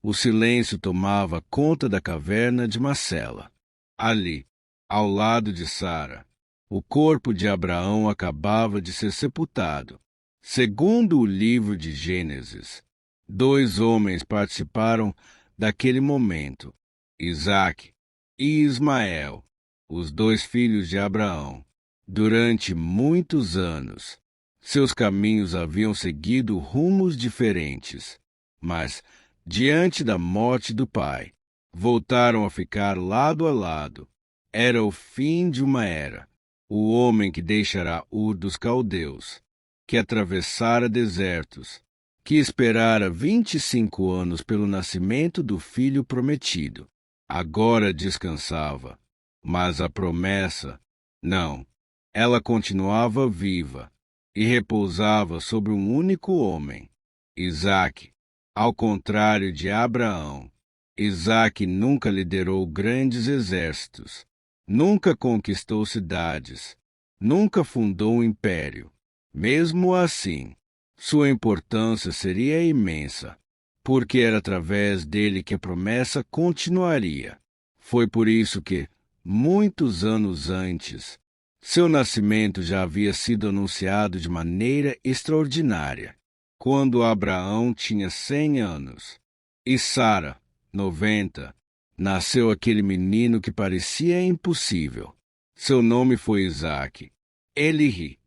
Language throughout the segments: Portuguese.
O silêncio tomava conta da caverna de Macela. Ali, ao lado de Sara, o corpo de Abraão acabava de ser sepultado. Segundo o livro de Gênesis, 2 homens participaram daquele momento, Isaque e Ismael, os 2 filhos de Abraão. Durante muitos anos, seus caminhos haviam seguido rumos diferentes, mas, diante da morte do pai, voltaram a ficar lado a lado. Era o fim de uma era. O homem que deixara Ur dos Caldeus, que atravessara desertos, que esperara 25 anos pelo nascimento do filho prometido, agora descansava. Mas a promessa, não, ela continuava viva e repousava sobre um único homem, Isaque. Ao contrário de Abraão, Isaque nunca liderou grandes exércitos, nunca conquistou cidades, nunca fundou um império. Mesmo assim, sua importância seria imensa, porque era através dele que a promessa continuaria. Foi por isso que, muitos anos antes, seu nascimento já havia sido anunciado de maneira extraordinária, quando Abraão tinha 100 anos e Sara, 90, nasceu aquele menino que parecia impossível. Seu nome foi Isaque. Ele ri.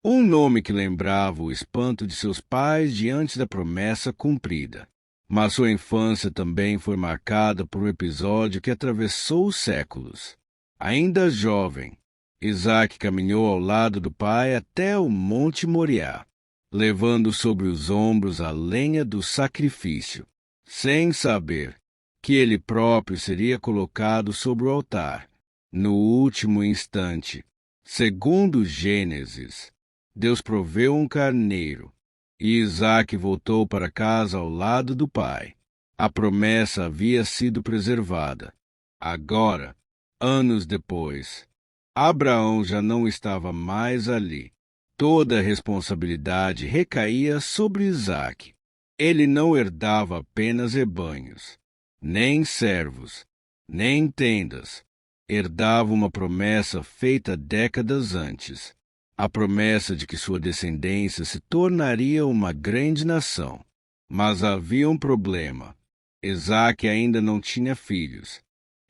Um nome que lembrava o espanto de seus pais diante da promessa cumprida. Mas sua infância também foi marcada por um episódio que atravessou os séculos. Ainda jovem, Isaque caminhou ao lado do pai até o Monte Moriá, levando sobre os ombros a lenha do sacrifício, sem saber que ele próprio seria colocado sobre o altar. No último instante, segundo Gênesis, Deus proveu um carneiro, e Isaque voltou para casa ao lado do pai. A promessa havia sido preservada. Agora, anos depois, Abraão já não estava mais ali. Toda a responsabilidade recaía sobre Isaque. Ele não herdava apenas rebanhos, nem servos, nem tendas. Herdava uma promessa feita décadas antes. A promessa de que sua descendência se tornaria uma grande nação. Mas havia um problema. Isaque ainda não tinha filhos.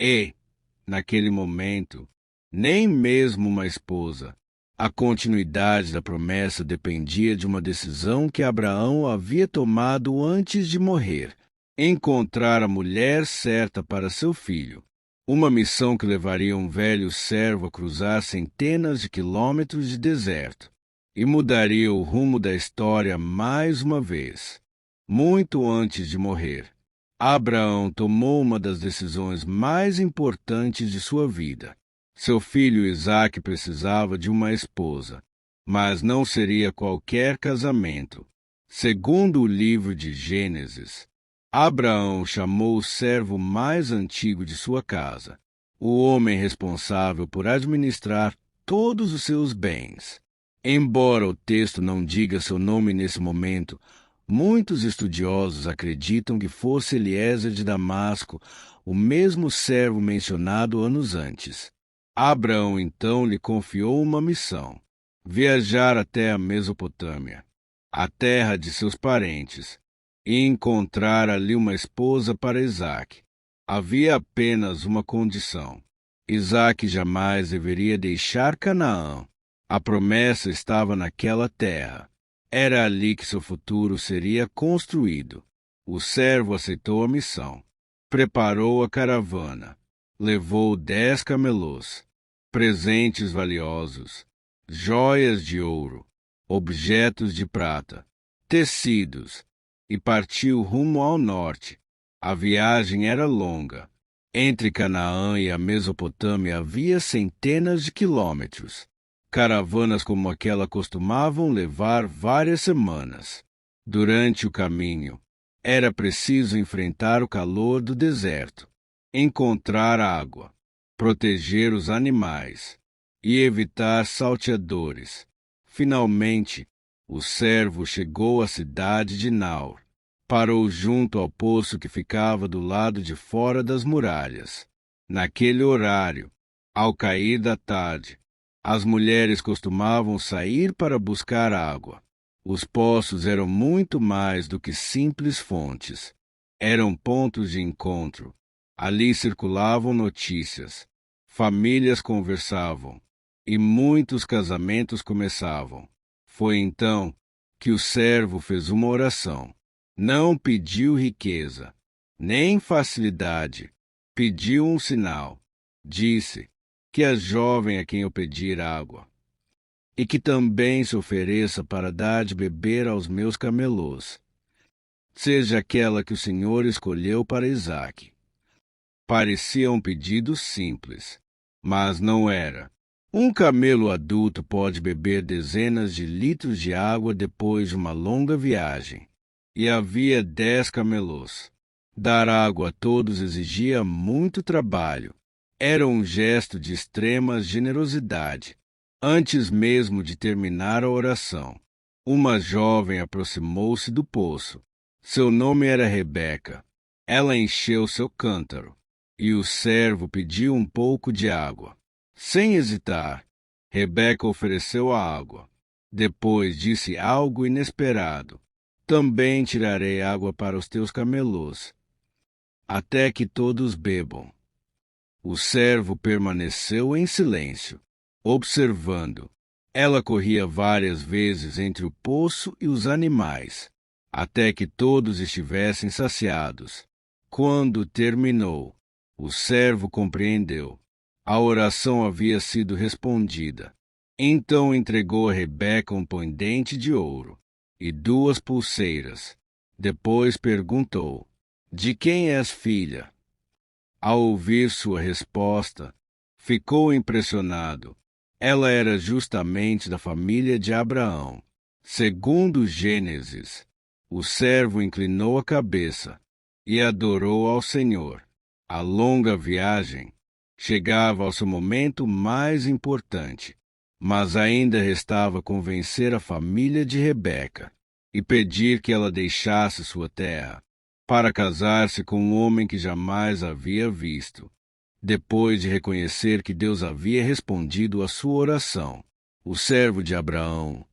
E, naquele momento, nem mesmo uma esposa. A continuidade da promessa dependia de uma decisão que Abraão havia tomado antes de morrer: encontrar a mulher certa para seu filho. Uma missão que levaria um velho servo a cruzar centenas de quilômetros de deserto e mudaria o rumo da história mais uma vez. Muito antes de morrer, Abraão tomou uma das decisões mais importantes de sua vida. Seu filho Isaque precisava de uma esposa, mas não seria qualquer casamento. Segundo o livro de Gênesis, Abraão chamou o servo mais antigo de sua casa, o homem responsável por administrar todos os seus bens. Embora o texto não diga seu nome nesse momento, muitos estudiosos acreditam que fosse Eliezer de Damasco, o mesmo servo mencionado anos antes. Abraão então lhe confiou uma missão: viajar até a Mesopotâmia, a terra de seus parentes, e encontrar ali uma esposa para Isaque. Havia apenas uma condição: Isaque jamais deveria deixar Canaã. A promessa estava naquela terra. Era ali que seu futuro seria construído. O servo aceitou a missão. Preparou a caravana. Levou 10 camelôs, presentes valiosos, joias de ouro, objetos de prata, tecidos, e partiu rumo ao norte. A viagem era longa. Entre Canaã e a Mesopotâmia havia centenas de quilômetros. Caravanas como aquela costumavam levar várias semanas. Durante o caminho, era preciso enfrentar o calor do deserto, encontrar água, proteger os animais e evitar salteadores. Finalmente, o servo chegou à cidade de Naor. Parou junto ao poço que ficava do lado de fora das muralhas. Naquele horário, ao cair da tarde, as mulheres costumavam sair para buscar água. Os poços eram muito mais do que simples fontes. Eram pontos de encontro. Ali circulavam notícias, famílias conversavam e muitos casamentos começavam. Foi então que o servo fez uma oração. Não pediu riqueza, nem facilidade, pediu um sinal. Disse: que a jovem a quem eu pedir água, e que também se ofereça para dar de beber aos meus camelôs, seja aquela que o Senhor escolheu para Isaque. Parecia um pedido simples, mas não era. Um camelo adulto pode beber dezenas de litros de água depois de uma longa viagem. E havia 10 camelôs. Dar água a todos exigia muito trabalho. Era um gesto de extrema generosidade. Antes mesmo de terminar a oração, uma jovem aproximou-se do poço. Seu nome era Rebeca. Ela encheu seu cântaro, e o servo pediu um pouco de água. Sem hesitar, Rebeca ofereceu a água. Depois disse algo inesperado: também tirarei água para os teus camelôs, até que todos bebam. O servo permaneceu em silêncio, observando. Ela corria várias vezes entre o poço e os animais, até que todos estivessem saciados. Quando terminou, o servo compreendeu. A oração havia sido respondida. Então entregou a Rebeca um pendente de ouro e 2 pulseiras. Depois perguntou: de quem és filha? Ao ouvir sua resposta, ficou impressionado. Ela era justamente da família de Abraão. Segundo Gênesis, o servo inclinou a cabeça e adorou ao Senhor. A longa viagem chegava ao seu momento mais importante, mas ainda restava convencer a família de Rebeca e pedir que ela deixasse sua terra para casar-se com um homem que jamais havia visto. Depois de reconhecer que Deus havia respondido à sua oração, o servo de Abraão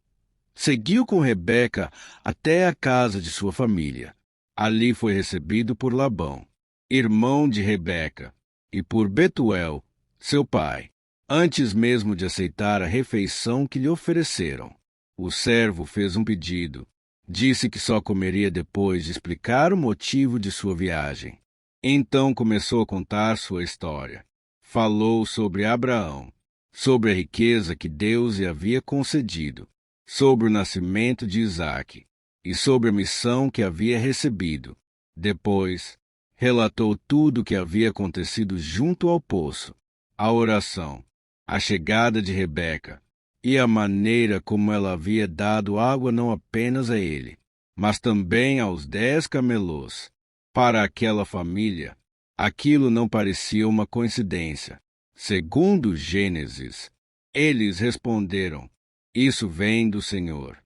seguiu com Rebeca até a casa de sua família. Ali foi recebido por Labão, irmão de Rebeca, e por Betuel, seu pai, antes mesmo de aceitar a refeição que lhe ofereceram. O servo fez um pedido. Disse que só comeria depois de explicar o motivo de sua viagem. Então começou a contar sua história. Falou sobre Abraão, sobre a riqueza que Deus lhe havia concedido, sobre o nascimento de Isaque e sobre a missão que havia recebido. Depois, relatou tudo o que havia acontecido junto ao poço, a oração, a chegada de Rebeca e a maneira como ela havia dado água não apenas a ele, mas também aos 10 camelôs. Para aquela família, aquilo não parecia uma coincidência. Segundo Gênesis, eles responderam: isso vem do Senhor.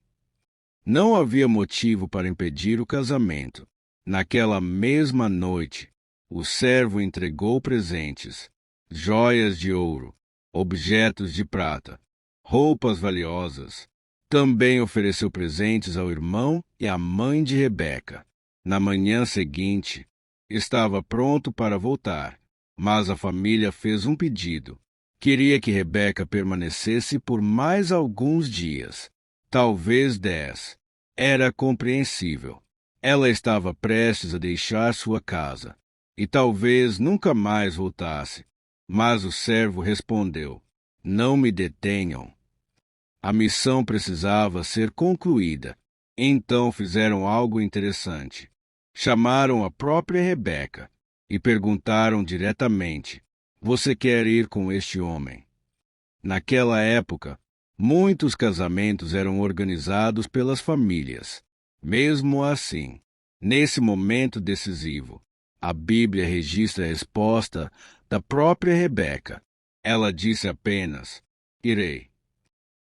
Não havia motivo para impedir o casamento. Naquela mesma noite, o servo entregou presentes, joias de ouro, objetos de prata, roupas valiosas. Também ofereceu presentes ao irmão e à mãe de Rebeca. Na manhã seguinte, estava pronto para voltar, mas a família fez um pedido. Queria que Rebeca permanecesse por mais alguns dias, talvez 10. Era compreensível. Ela estava prestes a deixar sua casa, e talvez nunca mais voltasse. Mas o servo respondeu: não me detenham. A missão precisava ser concluída. Então fizeram algo interessante. Chamaram a própria Rebeca e perguntaram diretamente: você quer ir com este homem? Naquela época, muitos casamentos eram organizados pelas famílias. Mesmo assim, nesse momento decisivo, a Bíblia registra a resposta da própria Rebeca. Ela disse apenas: irei.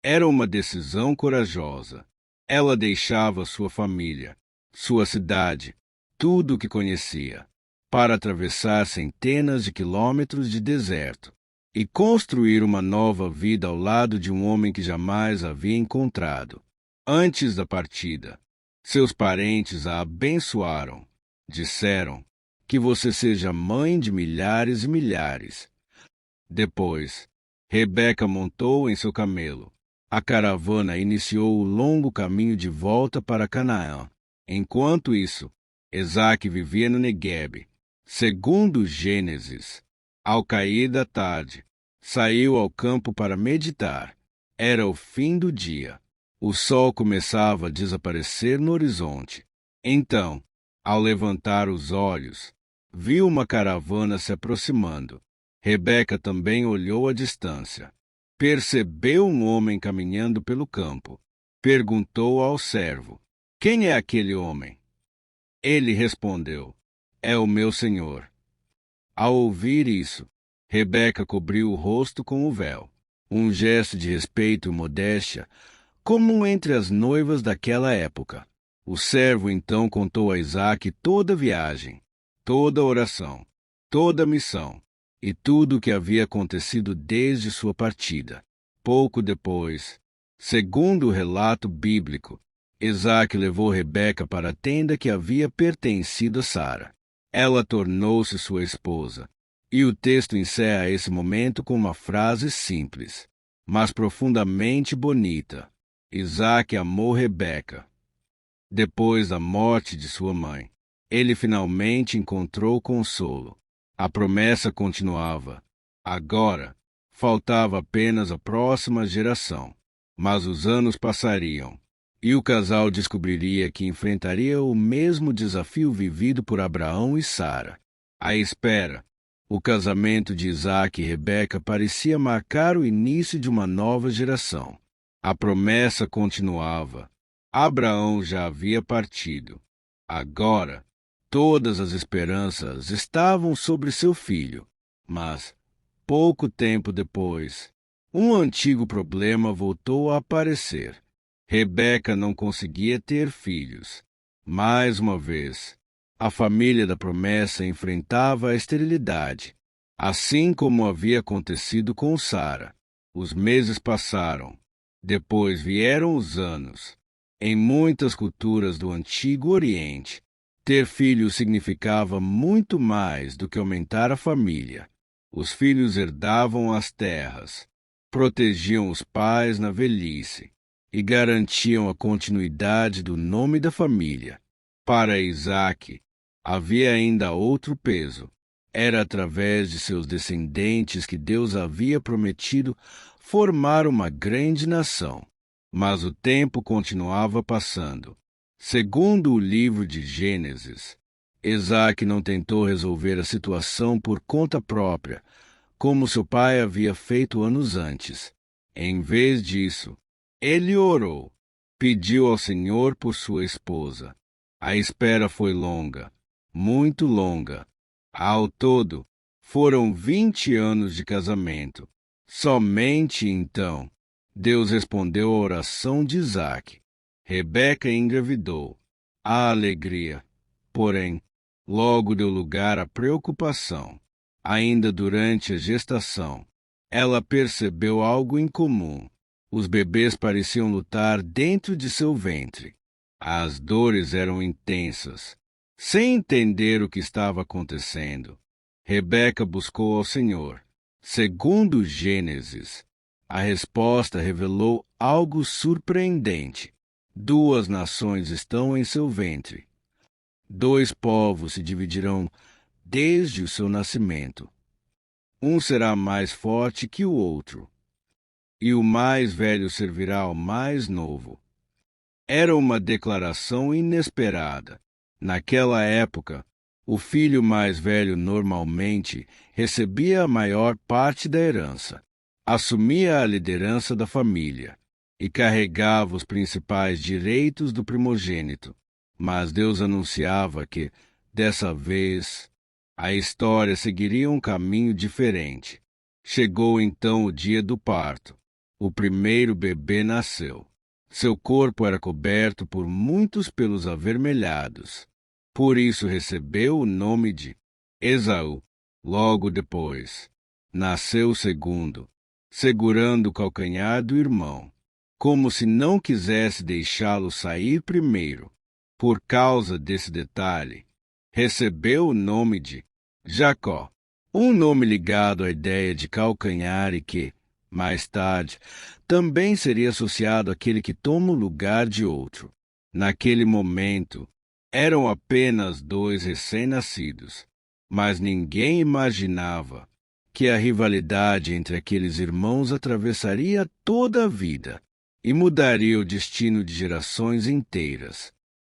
Era uma decisão corajosa. Ela deixava sua família, sua cidade, tudo o que conhecia, para atravessar centenas de quilômetros de deserto e construir uma nova vida ao lado de um homem que jamais havia encontrado. Antes da partida, seus parentes a abençoaram. Disseram: que você seja mãe de milhares e milhares. Depois, Rebeca montou em seu camelo. A caravana iniciou o longo caminho de volta para Canaã. Enquanto isso, Isaque vivia no Neguebe. Segundo Gênesis, ao cair da tarde, saiu ao campo para meditar. Era o fim do dia. O sol começava a desaparecer no horizonte. Então, ao levantar os olhos, viu uma caravana se aproximando. Rebeca também olhou à distância. Percebeu um homem caminhando pelo campo. Perguntou ao servo: quem é aquele homem? Ele respondeu: é o meu senhor. Ao ouvir isso, Rebeca cobriu o rosto com o véu, um gesto de respeito e modéstia, comum entre as noivas daquela época. O servo então contou a Isaque toda a viagem, toda a oração, toda a missão e tudo o que havia acontecido desde sua partida. Pouco depois, segundo o relato bíblico, Isaque levou Rebeca para a tenda que havia pertencido a Sara. Ela tornou-se sua esposa. E o texto encerra esse momento com uma frase simples, mas profundamente bonita. Isaque amou Rebeca. Depois da morte de sua mãe, ele finalmente encontrou consolo. A promessa continuava. Agora, faltava apenas a próxima geração. Mas os anos passariam, e o casal descobriria que enfrentaria o mesmo desafio vivido por Abraão e Sara. A espera. O casamento de Isaque e Rebeca parecia marcar o início de uma nova geração. A promessa continuava. Abraão já havia partido. Agora, todas as esperanças estavam sobre seu filho. Mas, pouco tempo depois, um antigo problema voltou a aparecer. Rebeca não conseguia ter filhos. Mais uma vez, a família da promessa enfrentava a esterilidade, assim como havia acontecido com Sara. Os meses passaram. Depois vieram os anos. Em muitas culturas do Antigo Oriente, ter filhos significava muito mais do que aumentar a família. Os filhos herdavam as terras, protegiam os pais na velhice e garantiam a continuidade do nome da família. Para Isaque, havia ainda outro peso. Era através de seus descendentes que Deus havia prometido formar uma grande nação. Mas o tempo continuava passando. Segundo o livro de Gênesis, Isaque não tentou resolver a situação por conta própria, como seu pai havia feito anos antes. Em vez disso, ele orou, pediu ao Senhor por sua esposa. A espera foi longa, muito longa. Ao todo, foram 20 anos de casamento. Somente então, Deus respondeu à oração de Isaque. Rebeca engravidou. A alegria, porém, logo deu lugar à preocupação. Ainda durante a gestação, ela percebeu algo incomum. Os bebês pareciam lutar dentro de seu ventre. As dores eram intensas. Sem entender o que estava acontecendo, Rebeca buscou ao Senhor. Segundo Gênesis, a resposta revelou algo surpreendente. 2 nações estão em seu ventre. 2 povos se dividirão desde o seu nascimento. Um será mais forte que o outro, e o mais velho servirá ao mais novo. Era uma declaração inesperada. Naquela época, o filho mais velho normalmente recebia a maior parte da herança, assumia a liderança da família e carregava os principais direitos do primogênito. Mas Deus anunciava que, dessa vez, a história seguiria um caminho diferente. Chegou então o dia do parto. O primeiro bebê nasceu. Seu corpo era coberto por muitos pelos avermelhados. Por isso recebeu o nome de Esaú. Logo depois, nasceu o segundo, segurando o calcanhar do irmão, como se não quisesse deixá-lo sair primeiro. Por causa desse detalhe, recebeu o nome de Jacó, um nome ligado à ideia de calcanhar e que, mais tarde, também seria associado àquele que toma o lugar de outro. Naquele momento, eram apenas dois recém-nascidos, mas ninguém imaginava que a rivalidade entre aqueles irmãos atravessaria toda a vida e mudaria o destino de gerações inteiras.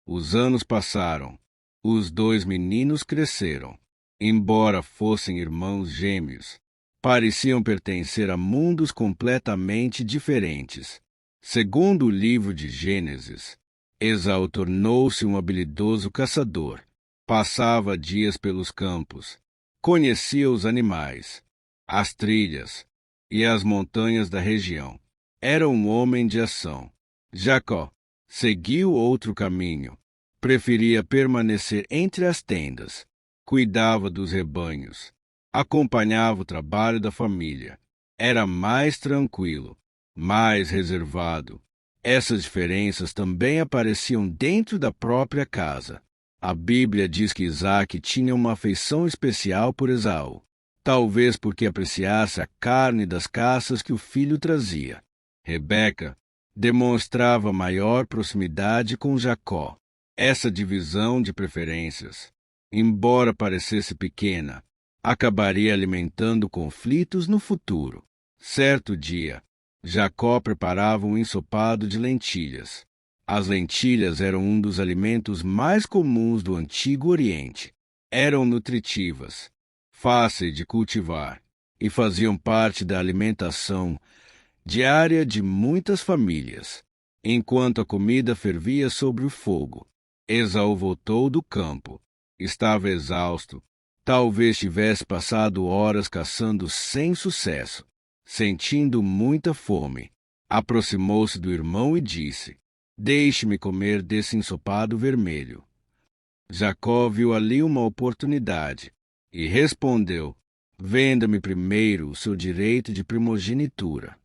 Os anos passaram, os dois meninos cresceram. Embora fossem irmãos gêmeos, pareciam pertencer a mundos completamente diferentes. Segundo o livro de Gênesis, Esaú tornou-se um habilidoso caçador. Passava dias pelos campos, conhecia os animais, as trilhas e as montanhas da região. Era um homem de ação. Jacó seguiu outro caminho. Preferia permanecer entre as tendas. Cuidava dos rebanhos. Acompanhava o trabalho da família. Era mais tranquilo, mais reservado. Essas diferenças também apareciam dentro da própria casa. A Bíblia diz que Isaque tinha uma afeição especial por Esaú, talvez porque apreciasse a carne das caças que o filho trazia. Rebeca demonstrava maior proximidade com Jacó. Essa divisão de preferências, embora parecesse pequena, acabaria alimentando conflitos no futuro. Certo dia, Jacó preparava um ensopado de lentilhas. As lentilhas eram um dos alimentos mais comuns do Antigo Oriente. Eram nutritivas, fáceis de cultivar e faziam parte da alimentação diária de muitas famílias. Enquanto a comida fervia sobre o fogo, Esaú voltou do campo. Estava exausto. Talvez tivesse passado horas caçando sem sucesso. Sentindo muita fome, aproximou-se do irmão e disse: "Deixe-me comer desse ensopado vermelho." Jacó viu ali uma oportunidade e respondeu: "Venda-me primeiro o seu direito de primogenitura."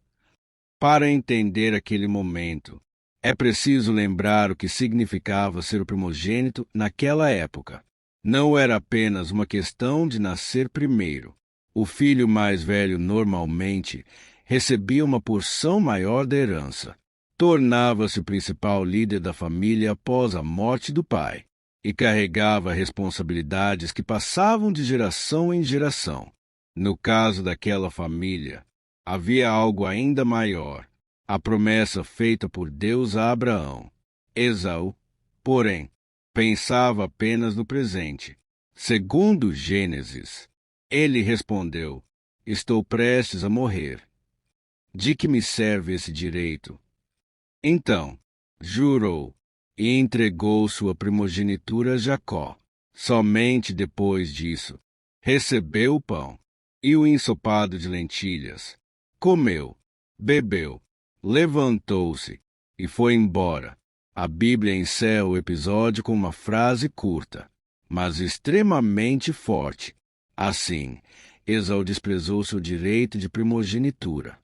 Para entender aquele momento, é preciso lembrar o que significava ser o primogênito naquela época. Não era apenas uma questão de nascer primeiro. O filho mais velho normalmente recebia uma porção maior da herança. Tornava-se o principal líder da família após a morte do pai e carregava responsabilidades que passavam de geração em geração. No caso daquela família, havia algo ainda maior, a promessa feita por Deus a Abraão. Esaú, porém, pensava apenas no presente. Segundo Gênesis, ele respondeu: "Estou prestes a morrer. De que me serve esse direito?" Então, jurou e entregou sua primogenitura a Jacó. Somente depois disso, recebeu o pão e o ensopado de lentilhas. Comeu, bebeu, levantou-se e foi embora. A Bíblia encerra o episódio com uma frase curta, mas extremamente forte. Assim, Esaú desprezou seu direito de primogenitura.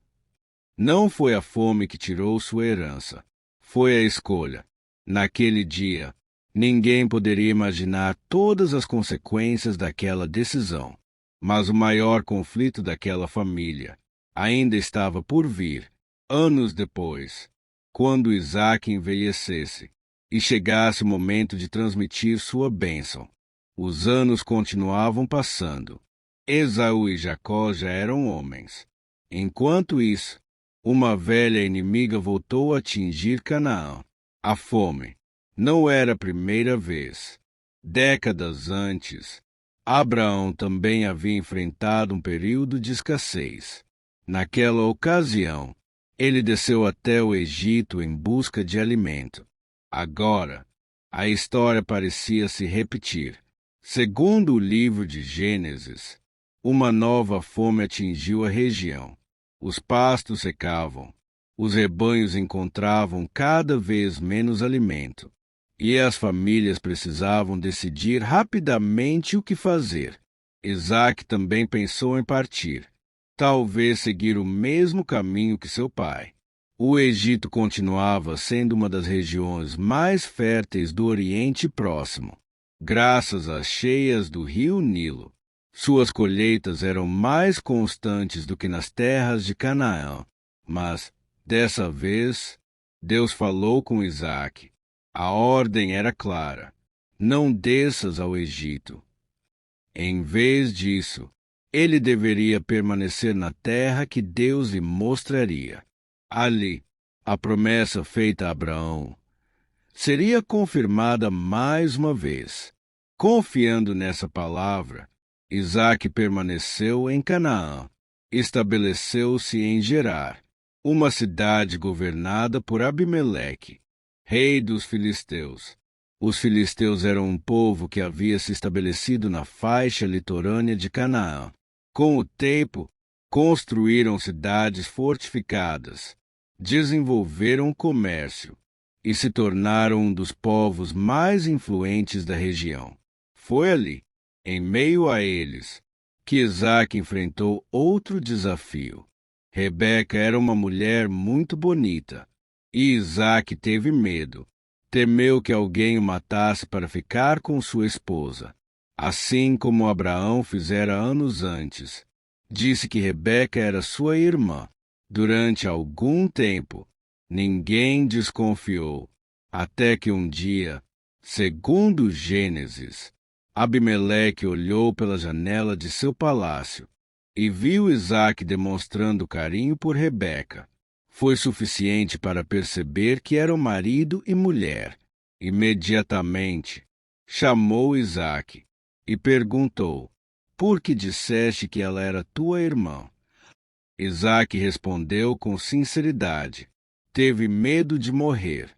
Não foi a fome que tirou sua herança, foi a escolha. Naquele dia, ninguém poderia imaginar todas as consequências daquela decisão. Mas o maior conflito daquela família ainda estava por vir, anos depois, quando Isaque envelhecesse e chegasse o momento de transmitir sua bênção. Os anos continuavam passando. Esaú e Jacó já eram homens. Enquanto isso, uma velha inimiga voltou a atingir Canaã. A fome não era a primeira vez. Décadas antes, Abraão também havia enfrentado um período de escassez. Naquela ocasião, ele desceu até o Egito em busca de alimento. Agora, a história parecia se repetir. Segundo o livro de Gênesis, uma nova fome atingiu a região. Os pastos secavam, Os rebanhos encontravam cada vez menos alimento, e as famílias precisavam decidir rapidamente o que fazer. Isaac também pensou em partir, talvez seguir o mesmo caminho que seu pai. O Egito continuava sendo uma das regiões mais férteis do Oriente Próximo, graças às cheias do rio Nilo. Suas colheitas eram mais constantes do que nas terras de Canaã. Mas, dessa vez, Deus falou com Isaac. A ordem era clara: não desças ao Egito. Em vez disso, ele deveria permanecer na terra que Deus lhe mostraria. Ali, a promessa feita a Abraão seria confirmada mais uma vez. Confiando nessa palavra, Isaac permaneceu em Canaã. Estabeleceu-se em Gerar, uma cidade governada por Abimeleque, rei dos filisteus. Os filisteus eram um povo que havia se estabelecido na faixa litorânea de Canaã. Com o tempo, construíram cidades fortificadas, desenvolveram o comércio e se tornaram um dos povos mais influentes da região. Foi ali, em meio a eles, que Isaac enfrentou outro desafio. Rebeca era uma mulher muito bonita, e Isaac teve medo. Temeu que alguém o matasse para ficar com sua esposa, assim como Abraão fizera anos antes. Disse que Rebeca era sua irmã. Durante algum tempo, ninguém desconfiou, até que um dia, segundo Gênesis, Abimeleque olhou pela janela de seu palácio e viu Isaac demonstrando carinho por Rebeca. Foi suficiente para perceber que eram marido e mulher. Imediatamente, chamou Isaac e perguntou: por que disseste que ela era tua irmã? Isaac respondeu com sinceridade: teve medo de morrer.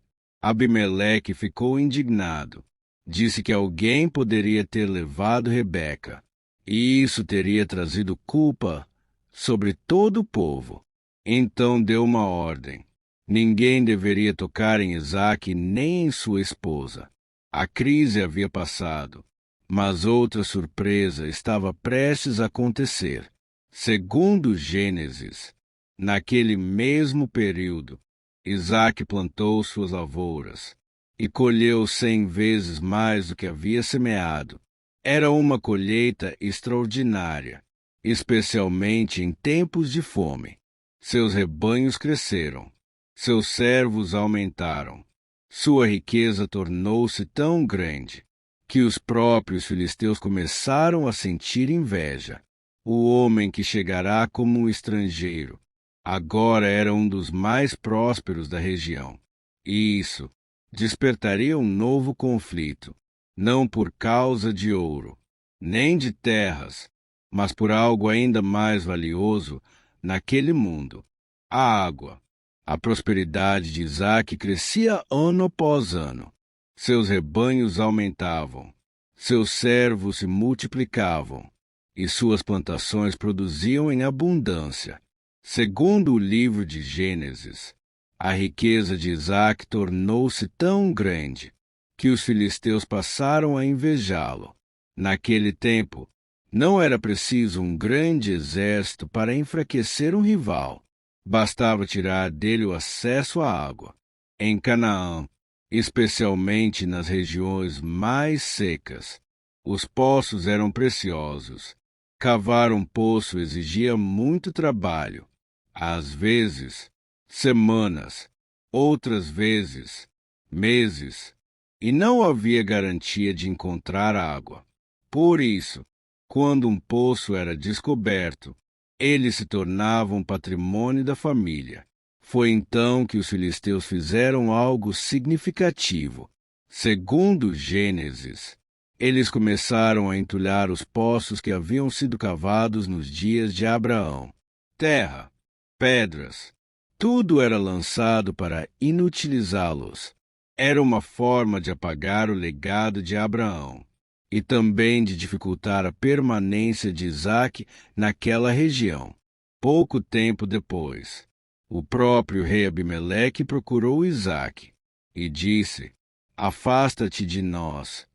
Abimeleque ficou indignado. Disse que alguém poderia ter levado Rebeca, e isso teria trazido culpa sobre todo o povo. Então deu uma ordem: ninguém deveria tocar em Isaac nem em sua esposa. A crise havia passado, mas outra surpresa estava prestes a acontecer. Segundo Gênesis, naquele mesmo período, Isaac plantou suas lavouras e colheu 100 vezes mais do que havia semeado. Era uma colheita extraordinária, especialmente em tempos de fome. Seus rebanhos cresceram, seus servos aumentaram. Sua riqueza tornou-se tão grande que os próprios filisteus começaram a sentir inveja. O homem que chegará como um estrangeiro agora era um dos mais prósperos da região. E isso despertaria um novo conflito, não por causa de ouro, nem de terras, mas por algo ainda mais valioso naquele mundo: a água. A prosperidade de Isaac crescia ano após ano. Seus rebanhos aumentavam, seus servos se multiplicavam, e suas plantações produziam em abundância. Segundo o livro de Gênesis, a riqueza de Isaac tornou-se tão grande que os filisteus passaram a invejá-lo. Naquele tempo, não era preciso um grande exército para enfraquecer um rival. Bastava tirar dele o acesso à água. Em Canaã, especialmente nas regiões mais secas, os poços eram preciosos. Cavar um poço exigia muito trabalho, às vezes semanas, outras vezes meses, e não havia garantia de encontrar água. Por isso, quando um poço era descoberto, ele se tornava um patrimônio da família. Foi então que os filisteus fizeram algo significativo. Segundo Gênesis, eles começaram a entulhar os poços que haviam sido cavados nos dias de Abraão. Terra, pedras, tudo era lançado para inutilizá-los. Era uma forma de apagar o legado de Abraão e também de dificultar a permanência de Isaac naquela região. Pouco tempo depois, O próprio rei Abimeleque procurou Isaque e disse: Afasta-te de nós.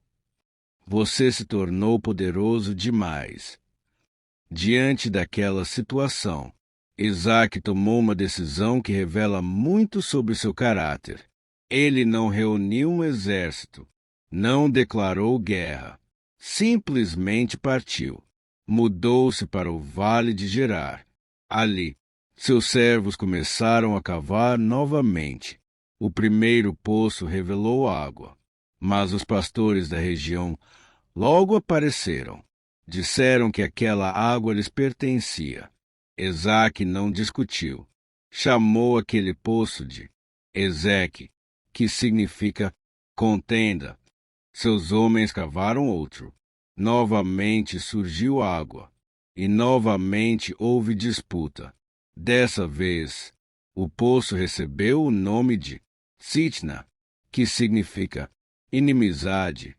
Você se tornou poderoso demais. Diante daquela situação, Isaque tomou uma decisão que revela muito sobre seu caráter. Ele não reuniu um exército, não declarou guerra, simplesmente partiu. Mudou-se para o vale de Gerar. Ali, seus servos começaram a cavar novamente. O primeiro poço revelou água, mas os pastores da região logo apareceram. Disseram que aquela água lhes pertencia. Isaque não discutiu. Chamou aquele poço de Ezeque, que significa contenda. Seus homens cavaram outro. Novamente surgiu água, e novamente houve disputa. Dessa vez, o poço recebeu o nome de Sitna, que significa inimizade.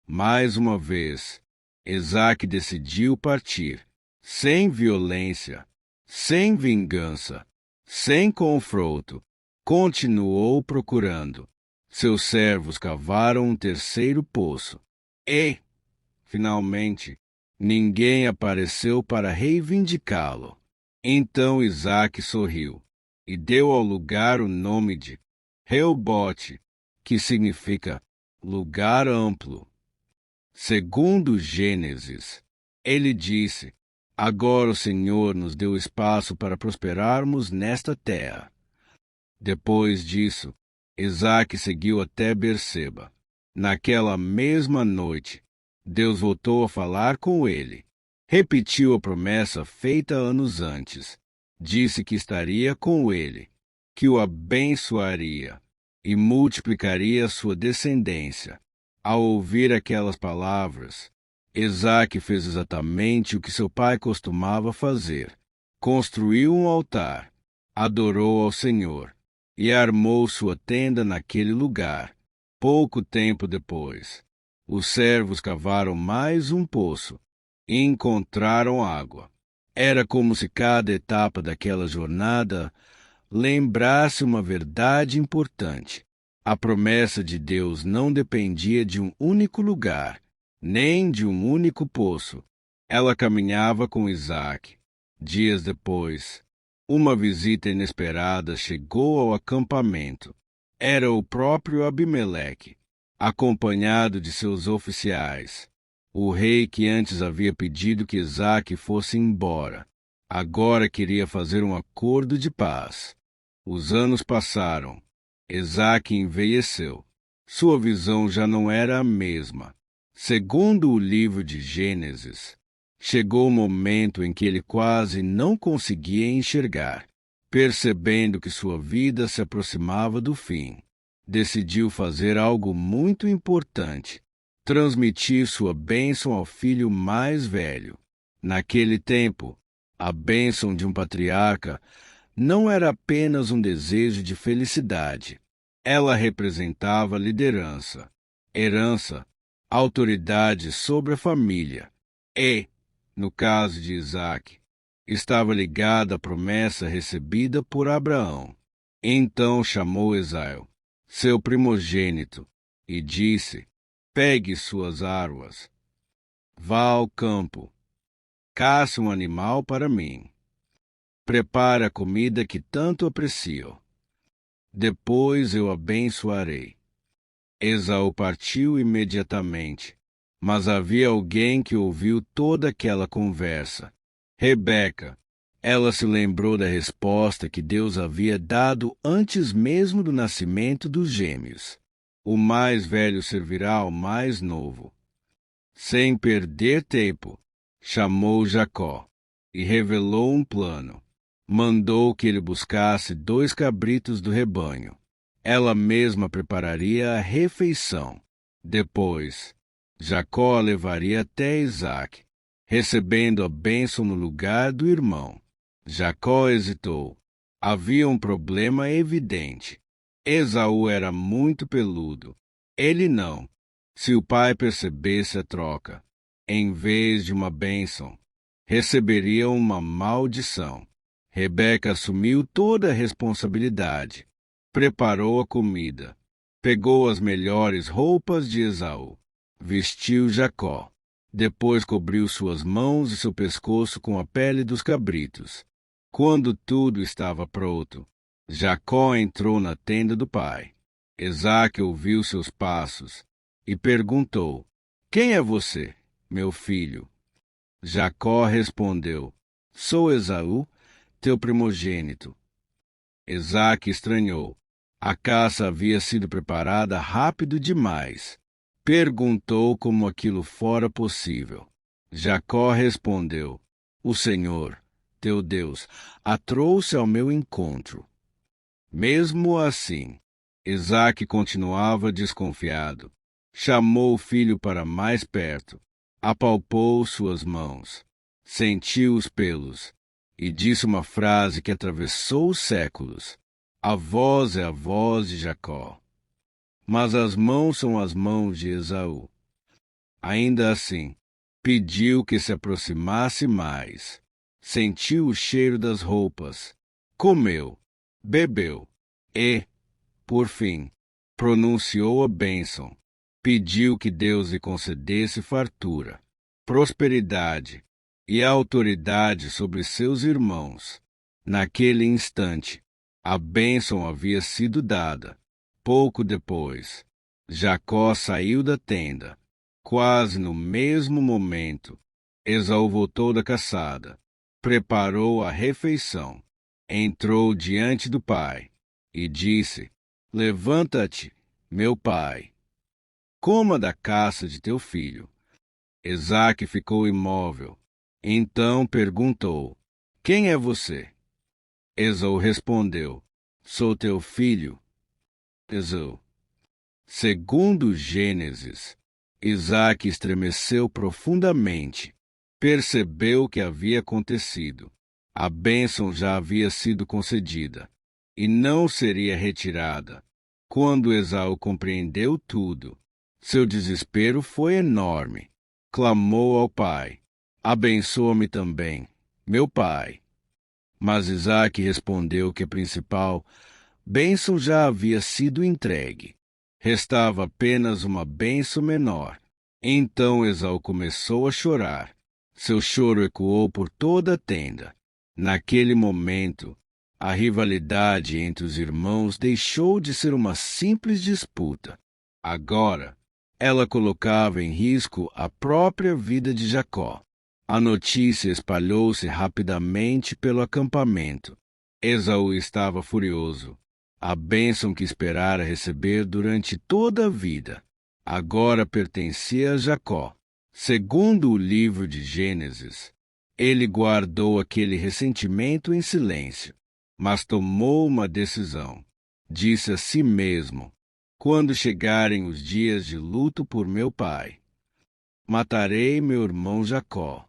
Mais uma vez, Isaque decidiu partir, sem violência, sem vingança, sem confronto. Continuou procurando. Seus servos cavaram um terceiro poço. E, finalmente, ninguém apareceu para reivindicá-lo. Então Isaque sorriu e deu ao lugar o nome de Reobote, que significa lugar amplo. Segundo Gênesis, ele disse: Agora o Senhor nos deu espaço para prosperarmos nesta terra. Depois disso, Isaque seguiu até Berseba. Naquela mesma noite, Deus voltou a falar com ele. Repetiu a promessa feita anos antes. Disse que estaria com ele, que o abençoaria e multiplicaria sua descendência. Ao ouvir aquelas palavras, Isaque fez exatamente o que seu pai costumava fazer. Construiu um altar, adorou ao Senhor e armou sua tenda naquele lugar. Pouco tempo depois, os servos cavaram mais um poço e encontraram água. Era como se cada etapa daquela jornada lembrasse uma verdade importante. A promessa de Deus não dependia de um único lugar, nem de um único poço. Ela caminhava com Isaque. Dias depois, uma visita inesperada chegou ao acampamento. Era o próprio Abimeleque, acompanhado de seus oficiais. O rei que antes havia pedido que Isaque fosse embora, agora queria fazer um acordo de paz. Os anos passaram. Isaque envelheceu. Sua visão já não era a mesma. Segundo o livro de Gênesis, chegou o momento em que ele quase não conseguia enxergar. Percebendo que sua vida se aproximava do fim, decidiu fazer algo muito importante: transmitir sua bênção ao filho mais velho. Naquele tempo, a bênção de um patriarca não era apenas um desejo de felicidade. Ela representava liderança, herança, autoridade sobre a família e, no caso de Isaque, estava ligada à promessa recebida por Abraão. Então chamou Esaú, seu primogênito, e disse: Pegue suas armas, vá ao campo, caça um animal para mim. Prepare a comida que tanto aprecio. Depois eu abençoarei. Esaú partiu imediatamente, mas havia alguém que ouviu toda aquela conversa. Rebeca. Ela se lembrou da resposta que Deus havia dado antes mesmo do nascimento dos gêmeos. O mais velho servirá ao mais novo. Sem perder tempo, chamou Jacó e revelou um plano. Mandou que ele buscasse 2 cabritos do rebanho. Ela mesma prepararia a refeição. Depois, Jacó a levaria até Isaque, recebendo a bênção no lugar do irmão. Jacó hesitou. Havia um problema evidente. Esaú era muito peludo. Ele não. Se o pai percebesse a troca, em vez de uma bênção, receberia uma maldição. Rebeca assumiu toda a responsabilidade. Preparou a comida. Pegou as melhores roupas de Esaú. Vestiu Jacó. Depois cobriu suas mãos e seu pescoço com a pele dos cabritos. Quando tudo estava pronto, Jacó entrou na tenda do pai. Isaque ouviu seus passos e perguntou: Quem é você, meu filho? Jacó respondeu: Sou Esaú, teu primogênito. Isaque estranhou. A caça havia sido preparada rápido demais. Perguntou como aquilo fora possível. Jacó respondeu: O Senhor, teu Deus, a trouxe ao meu encontro. Mesmo assim, Isaque continuava desconfiado. Chamou o filho para mais perto, apalpou suas mãos, sentiu os pelos e disse uma frase que atravessou os séculos: A voz é a voz de Jacó, mas as mãos são as mãos de Esaú. Ainda assim, pediu que se aproximasse mais. Sentiu o cheiro das roupas, comeu, bebeu e, por fim, pronunciou a bênção. Pediu que Deus lhe concedesse fartura, prosperidade e autoridade sobre seus irmãos. Naquele instante, a bênção havia sido dada. Pouco depois, Jacó saiu da tenda. Quase no mesmo momento, Esaú voltou da caçada, preparou a refeição, entrou diante do pai e disse: Levanta-te, meu pai. Coma da caça de teu filho. Isaque ficou imóvel. Então perguntou: Quem é você? Esaú respondeu: Sou teu filho. Esaú. Segundo Gênesis, Isaque estremeceu profundamente. Percebeu o que havia acontecido. A bênção já havia sido concedida e não seria retirada. Quando Esaú compreendeu tudo, seu desespero foi enorme. Clamou ao pai: Abençoa-me também, meu pai. Mas Isaque respondeu que a principal bênção já havia sido entregue. Restava apenas uma bênção menor. Então Esaú começou a chorar. Seu choro ecoou por toda a tenda. Naquele momento, a rivalidade entre os irmãos deixou de ser uma simples disputa. Agora, ela colocava em risco a própria vida de Jacó. A notícia espalhou-se rapidamente pelo acampamento. Esaú estava furioso. A bênção que esperara receber durante toda a vida agora pertencia a Jacó. Segundo o livro de Gênesis, ele guardou aquele ressentimento em silêncio, mas tomou uma decisão. Disse a si mesmo: Quando chegarem os dias de luto por meu pai, matarei meu irmão Jacó.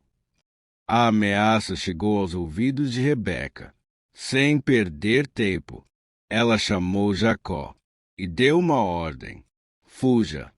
A ameaça chegou aos ouvidos de Rebeca. Sem perder tempo, ela chamou Jacó e deu uma ordem: fuja.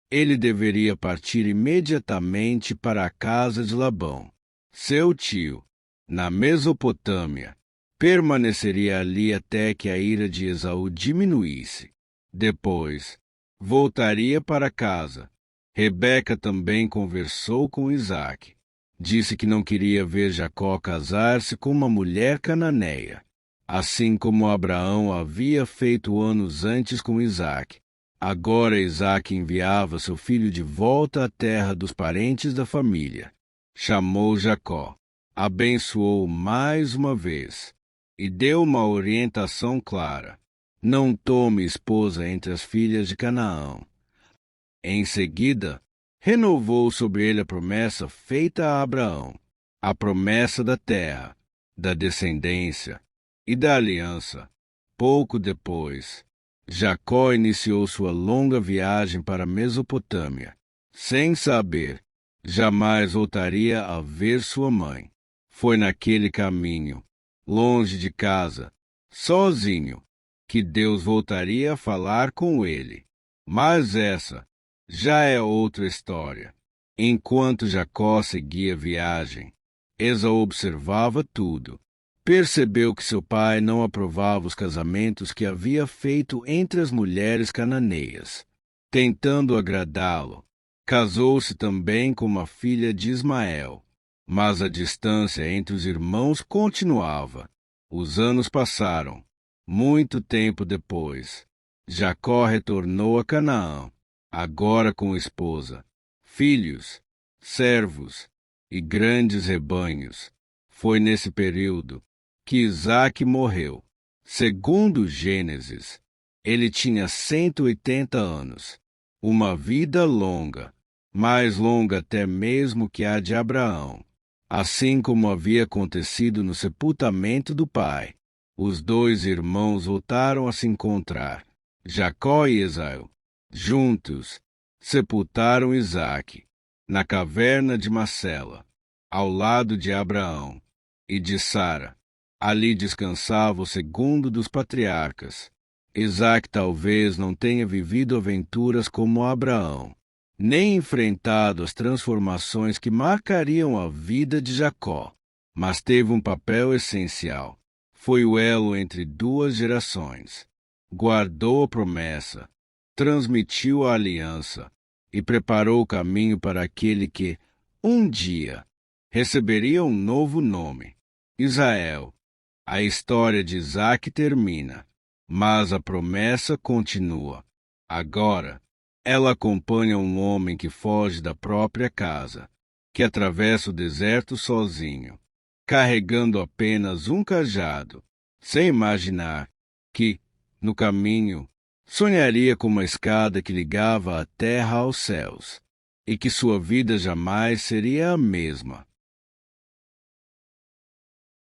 Ele deveria partir imediatamente para a casa de Labão, seu tio, na Mesopotâmia. Permaneceria ali até que a ira de Esaú diminuísse. Depois, voltaria para casa. Rebeca também conversou com Isaque. Disse que não queria ver Jacó casar-se com uma mulher cananeia, assim como Abraão havia feito anos antes com Isaque. Agora Isaque enviava seu filho de volta à terra dos parentes da família. Chamou Jacó, abençoou-o mais uma vez e deu uma orientação clara: não tome esposa entre as filhas de Canaã. Em seguida, renovou sobre ele a promessa feita a Abraão, a promessa da terra, da descendência e da aliança. Pouco depois, Jacó iniciou sua longa viagem para a Mesopotâmia. Sem saber, jamais voltaria a ver sua mãe. Foi naquele caminho, longe de casa, sozinho, que Deus voltaria a falar com ele. Mas essa já é outra história. Enquanto Jacó seguia a viagem, Esaú observava tudo. Percebeu que seu pai não aprovava os casamentos que havia feito entre as mulheres cananeias. Tentando agradá-lo, casou-se também com uma filha de Ismael. Mas a distância entre os irmãos continuava. Os anos passaram. Muito tempo depois, Jacó retornou a Canaã, agora com esposa, filhos, servos e grandes rebanhos. Foi nesse período que Isaque morreu. Segundo Gênesis, ele tinha 180 anos, uma vida longa, mais longa até mesmo que a de Abraão. Assim como havia acontecido no sepultamento do pai, os dois irmãos voltaram a se encontrar. Jacó e Esaú, juntos, sepultaram Isaque na caverna de Macela, ao lado de Abraão e de Sara. Ali descansava o segundo dos patriarcas. Isaque talvez não tenha vivido aventuras como Abraão, nem enfrentado as transformações que marcariam a vida de Jacó, mas teve um papel essencial. Foi o elo entre duas gerações. Guardou a promessa, transmitiu a aliança e preparou o caminho para aquele que, um dia, receberia um novo nome, Israel. A história de Isaque termina, mas a promessa continua. Agora, ela acompanha um homem que foge da própria casa, que atravessa o deserto sozinho, carregando apenas um cajado, sem imaginar que, no caminho, sonharia com uma escada que ligava a terra aos céus, e que sua vida jamais seria a mesma.